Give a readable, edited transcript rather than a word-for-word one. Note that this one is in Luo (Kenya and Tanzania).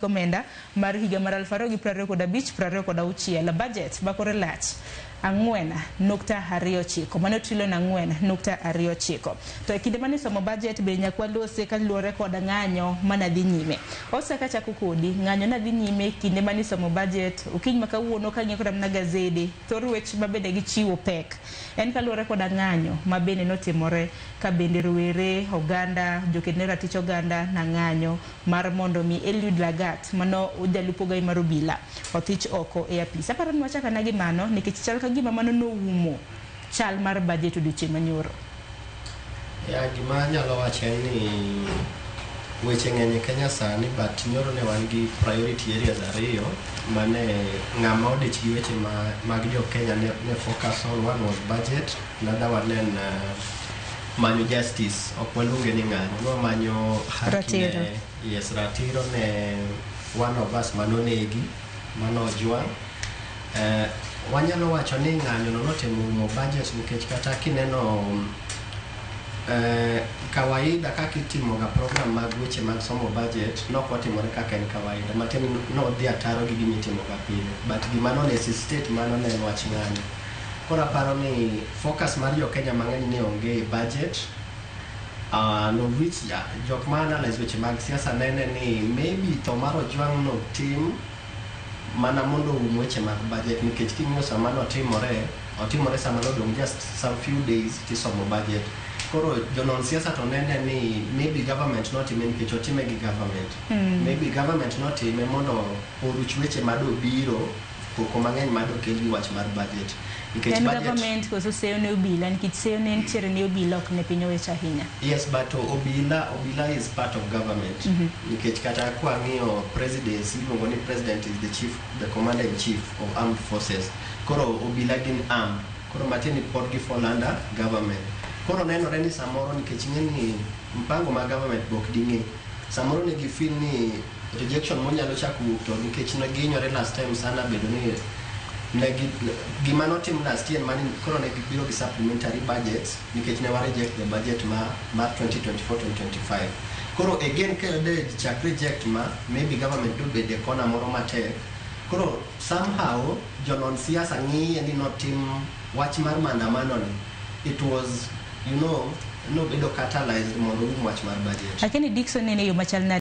Komenda mar higa mar 2025-2026 budget bakore lach 4.29 mano trilion 4.29 to kinde mane somo budget be nyakwa lose ka luore kod ng'anyo manadhi nyime oseka chako kodi ng'anyo nadhi nyime kinde mane somo budget ukiny makawuono ka ng'io kod na gazede thor wech mabende gichiwo pek en ka luore kod ng'anyo mabende notimore ka bende rowere oganda jokene ratich oganda na ng'anyo mar mondo mi Eliud Lagat mano jalupo gai mar obila othich oko e apisa paro ni wachaka na gimano nikech chal ka gima mano no umo chal mar budget odiochieng' manyoro. Ya gima nyalo wacho ni weche ng'eny Kenya sani but nyoro ne wan gi priority areas ariyo mane ng'ama odich gi weche mag jo Kenya ne focus on. One was budget, another one en manyo justice, okwaluonge ni ng'anyo no manyo haki ne yes ratiro ne one of us manonegi mano Ojwang. Wanyalo wacho ni ng'anyo no notimo budget nikech kata kineno kawaida kaka itimo ga program mag weche mag somo budget nok watimore kaka en kawaida matin no dhi ataro gi gimi timo ga pile but gima no necessitate mano ne wach ng'anyo. Kora paro ni focus mar jo Kenya mang'eny ne onge budget no which jok ma analyze weche mag siasa nene ni maybe to mar Ojwang no team mana mondo weche mag budget nikech king'io sama no otimore sama no dong just some few days tisomo budget. Koro jonon siasa to nene ni maybe government not even nikech otime gi government maybe government not even mondo oruch weche mado biro koko mang'eny mado kelgi wach mar budget nikech budget government koso seyo ne obila nikech seyo ne ntiere ne obila ok ne piny owecha ahinya. Yes, but obila is part of government nikech kata kwa ng'io presidency iluongo ni president is the commander in chief of armed forces. Koro obila gin armed, koro matini pod gi fall under government. Koro nenore ni samoro nikech ng'eni mpango ma government bok ding'e samoro ne gifeel ni rejection monyalo chako wuok to nikech ne ginyore last time sana bedo ni gima notim last year mani koro ne gibiro gi supplementary budgets nikech ne wa reject the budget mar 2024-2025. Koro again kede chak reject ma maybe government do bede kona moro matek. Koro somehow jonon siasa ng'iye ni notim wach mar maandamano ni it was no bedo catalyzed mondo wach mar budget. Lakini Dickson nene yo machal na